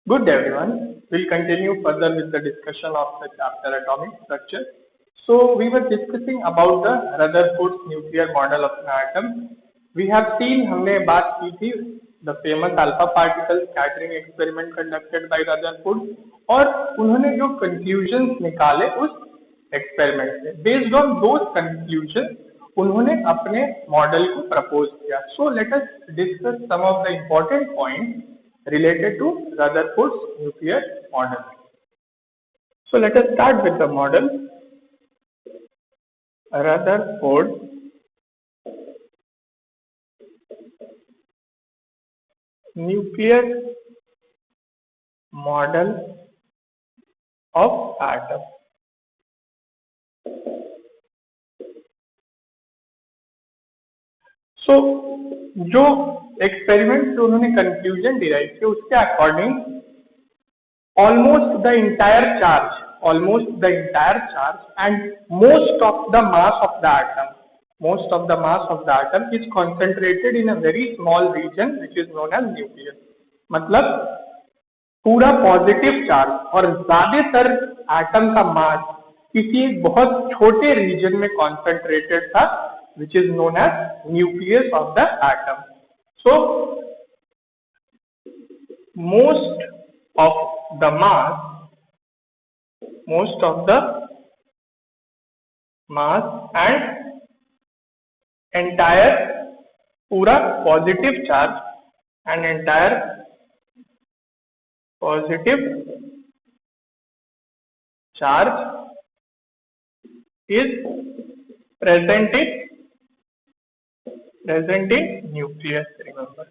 Good day, everyone. We'll continue further with the discussion of the chapter atomic structure. So we were discussing about the Rutherford's nuclear model of an atom. We have seen हमने बात की थी the famous alpha particle scattering experiment conducted by Rutherford और उन्होंने जो conclusions निकाले उस experiment से based on those conclusions उन्होंने अपने मॉडल को प्रपोज किया. So let us discuss some of the important points related to Rutherford's nuclear model. So let us start with the model. Rutherford nuclear model of atom. So जो experiment से उन्होंने conclusion derive किया उसके according almost the entire charge and most of the mass of the atom is concentrated in a very small region which is known as nucleus. मतलब पूरा positive charge और ज्यादातर atom का मास किसी एक बहुत छोटे रीजन में कॉन्सेंट्रेटेड था which is known as nucleus of the atom. So most of the mass and entire पूरा positive charge and entire positive charge is present in nucleus, remember.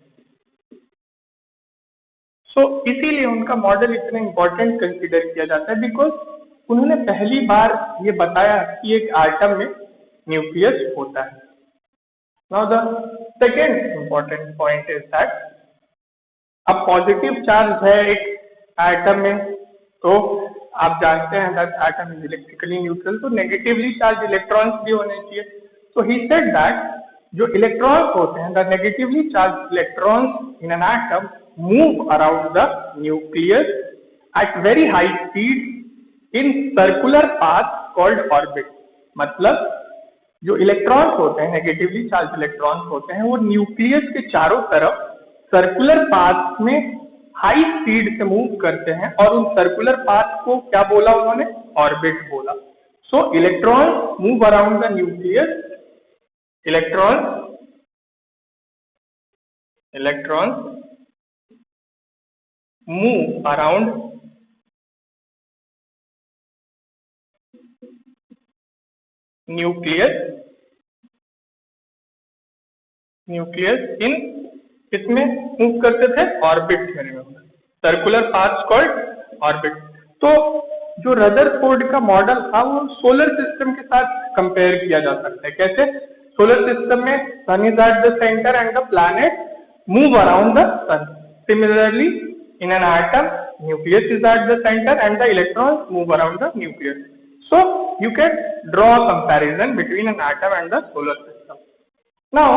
So इसीलिए उनका मॉडल इतना इम्पोर्टेंट कंसिडर किया जाता है because उन्होंने पहली बार ये बताया कि एक एटम में न्यूक्लियस होता है. Now the second important point is that अब पॉजिटिव चार्ज है एक एटम में तो आप जानते हैं that atom is electrically neutral, तो नेगेटिवली चार्ज इलेक्ट्रॉन्स भी होने चाहिए. सो ही सेड दैट जो इलेक्ट्रॉन्स होते हैं the negatively charge electrons in an atom move around the nucleus at very high speed in circular path called orbit. मतलब जो electrons होते हैं नेगेटिवली चार्ज इलेक्ट्रॉन्स होते हैं वो न्यूक्लियस के चारों तरफ सर्कुलर पाथ में हाई स्पीड से मूव करते हैं और उन सर्कुलर पाथ को क्या बोला उन्होंने, ऑर्बिट बोला. सो electrons move around the nucleus, electrons move around nucleus in किसमें मूव करते थे, ऑर्बिट में. Circular path called orbit. तो जो रदरफोर्ड का मॉडल था वो सोलर सिस्टम के साथ कंपेयर किया जा सकता है. कैसे? सोलर सिस्टम में sun is at the centre and the planet move around the sun. Similarly in an atom nucleus is at the centre and the electrons move around the nucleus. So you can draw a comparison between an atom and the solar system. Now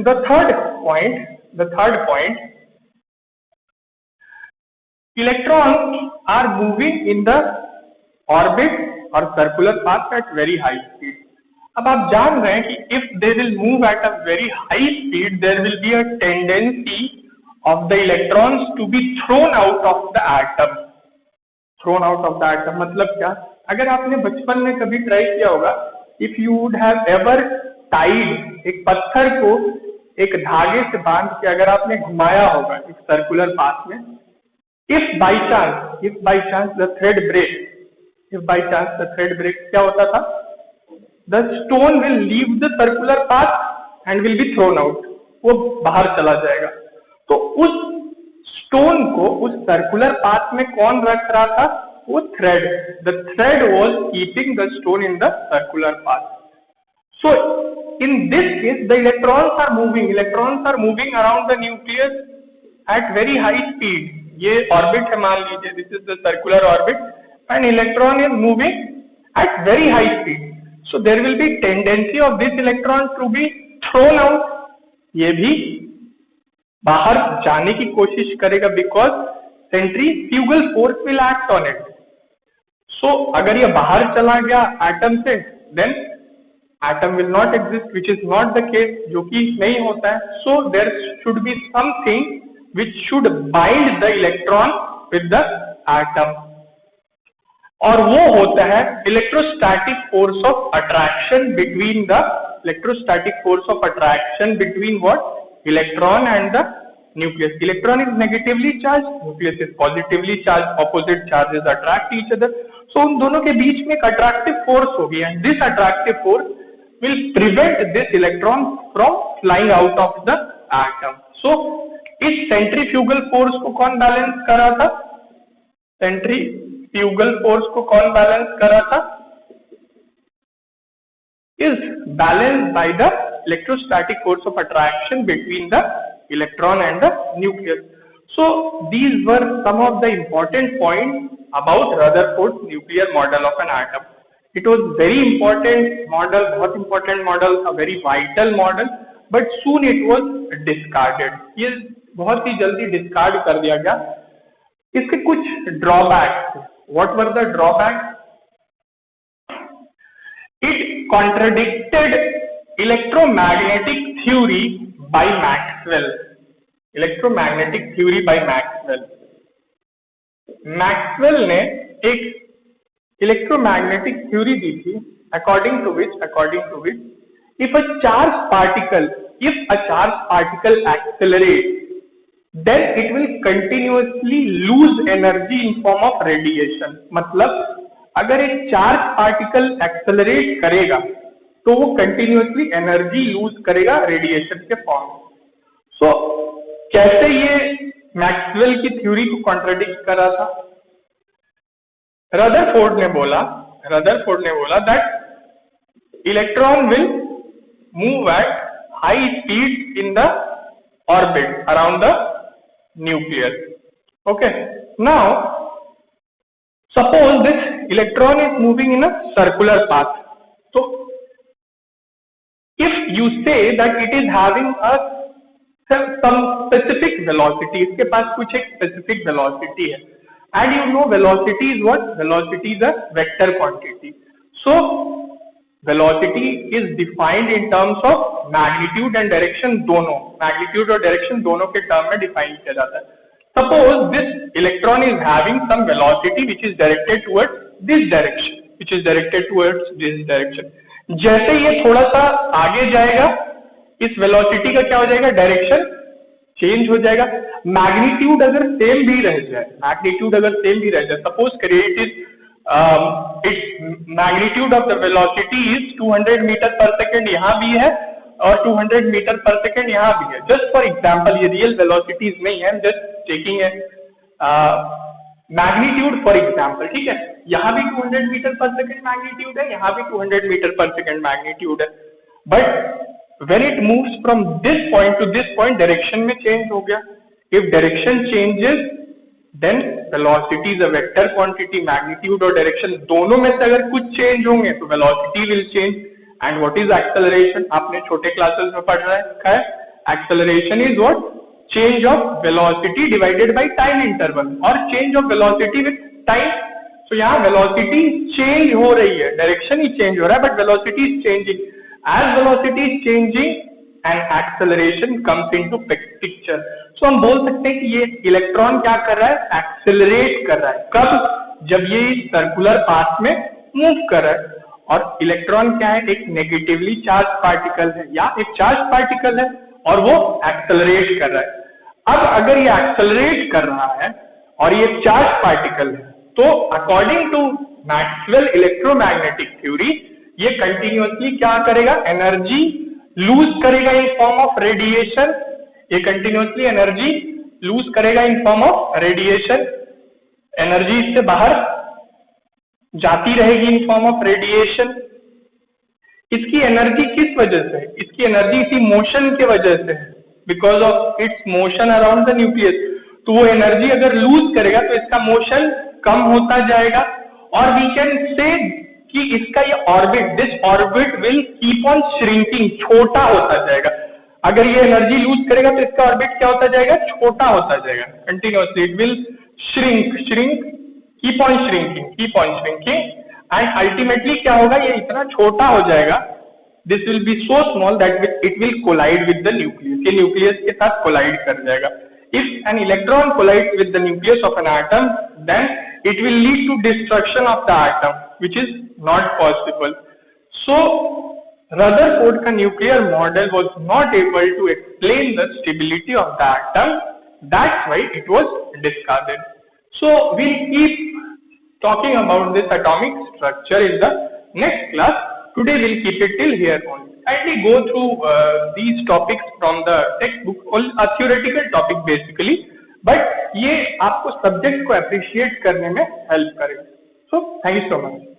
the third point, electrons are moving in the orbit or circular path at very high speed. अब आप जान रहे हैं कि if they will move at a very high speed there will be a tendency of the electrons to be thrown out of the atom. मतलब क्या? अगर आपने बचपन में कभी ट्राई किया होगा, if you would have ever tied एक पत्थर को एक धागे से बांध के अगर आपने घुमाया होगा एक सर्कुलर पाथ में, if by chance the thread break, क्या होता था, the stone will leave the circular path and will be thrown out. वो बाहर चला जाएगा. तो उस स्टोन को उस सर्कुलर पाथ में कौन रख रहा था, वो thread. The thread was keeping the stone in the circular path. So in this case the electrons are moving around the nucleus at very high speed. ये orbit है मान लीजिए, this is the circular orbit and electron is moving at very high speed. So there will be tendency of this electron to be thrown out. ये भी बाहर जाने की कोशिश करेगा because centrifugal force will act on it. So अगर ये बाहर चला गया एटम से, then atom will not exist, which is not the case, जो कि नहीं होता है. So there should be something which should bind the electron with the atom, और वो होता है electrostatic force of attraction between the electrostatic force of attraction between what? Electron and the nucleus. Electron is negatively charged, nucleus is positively charged, opposite charges attract each other. So उन दोनों के बीच में एक attractive force होगी, and this attractive force will prevent this electron from flying out of the atom. So इस centrifugal force को कौन balance कर रहा था? centrifugal force को कौन बैलेंस कर रहा था? is balanced by the electrostatic force of attraction between the electron and the nucleus. So these were some of the important points about Rutherford's nuclear model of an atom. It was very important model, बहुत important model, a very vital model, but soon it was discarded. ये बहुत ही जल्दी discard कर दिया गया. इसके कुछ drawbacks. What were the drawbacks? It contradicted electromagnetic theory by Maxwell. Electromagnetic theory by Maxwell. Maxwell ने एक electromagnetic theory दी थी, according to which, if a charged particle accelerates, then it will continuously lose energy in form of radiation. मतलब अगर एक charge particle accelerate करेगा तो वो continuously energy lose करेगा रेडिएशन के फॉर्म में. सो कैसे ये मैक्सवेल की थ्योरी को कॉन्ट्रडिक्ट कर रहा था? रदरफोर्ड ने बोला that electron will move at high speed in the orbit around the nucleus. Okay, now suppose this electron is moving in a circular path. So if you say that it is having some specific velocity, इसके पास कुछ एक specific velocity है, and you know velocity is what? Velocity is a vector quantity. So velocity is defined in terms of magnitude and direction दोनों, magnitude और direction दोनों के term में define किया जाता है. Suppose this electron is having some velocity which is directed towards this direction. जैसे ये थोड़ा सा आगे जाएगा, इस velocity का क्या हो जाएगा? डायरेक्शन चेंज हो जाएगा. मैग्नीट्यूड अगर सेम भी रह जाए, सपोज करिए its magnitude of the velocity is 200 metre per second यहाँ भी है और 200 मीटर पर सेकेंड यहाँ भी है. जस्ट फॉर एग्जाम्पल, ये रियल वेलोसिटीज नहीं है, जस्ट टेकिंग है मैग्नीट्यूड फॉर एग्जाम्पल. ठीक है, यहाँ भी 200 मीटर पर सेकेंड मैग्नीट्यूड है, यहाँ भी 200 मीटर पर सेकेंड मैग्नीट्यूड है. But when it moves from this point to this point, direction में चेंज हो गया. If direction changes then velocity is a vector quantity. Magnitude और डायरेक्शन दोनों में से अगर कुछ चेंज होंगे तो velocity will change. And what is acceleration? आपने छोटे क्लासेस में पढ़ रखा है. Acceleration is what? Change of velocity divided by time interval, और change of velocity with time. तो यहाँ वेलोसिटी चेंज हो रही है, डायरेक्शन ही चेंज हो रहा है, but velocity is changing. As velocity is changing and acceleration comes into picture. So हम बोल सकते हैं कि ये इलेक्ट्रॉन क्या कर रहा है? एक्सेलरेट कर रहा है. कब? जब ये सर्कुलर पाथ में मूव कर रहा है. और इलेक्ट्रॉन क्या है? एक नेगेटिवली चार्ज पार्टिकल है या एक चार्ज पार्टिकल है, और वो एक्सेलरेट कर रहा है. अब अगर ये एक्सेलरेट कर रहा है और ये चार्ज पार्टिकल है, तो according to Maxwell electromagnetic theory ये कंटिन्यूअसली क्या करेगा? एनर्जी लूज करेगा इन फॉर्म ऑफ रेडिएशन. ये कंटिन्यूअसली एनर्जी लूज करेगा in form of radiation. Energy इससे बाहर जाती रहेगी इन फॉर्म ऑफ रेडिएशन. इसकी एनर्जी किस वजह से? इसकी एनर्जी इसी मोशन के वजह से है, because of its motion around the nucleus. तो वो एनर्जी अगर लूज करेगा तो इसका मोशन कम होता जाएगा, और वी कैन से कि इसका ये orbit, this orbit will keep on shrinking, छोटा होता जाएगा. अगर ये एनर्जी लूज करेगा तो इसका ऑर्बिट क्या होता जाएगा? छोटा होता जाएगा continuously. It will shrink, keep on shrinking, and ultimately क्या होगा, ये इतना छोटा हो जाएगा, this will be so small that it will collide with the nucleus, ये nucleus के साथ collide कर जाएगा. If an electron collides with the nucleus of an atom, then it will lead to destruction of the atom, which is not possible. So Rutherford का nuclear model was not able to explain the stability of the atom. That's why it was discarded. So we'll keep talking about this atomic structure in the next class. Today we'll keep it till here only. Kindly go through these topics from the textbook, a theoretical topic basically, but ये आपको subject को appreciate करने में help करेगा. So thank you so much.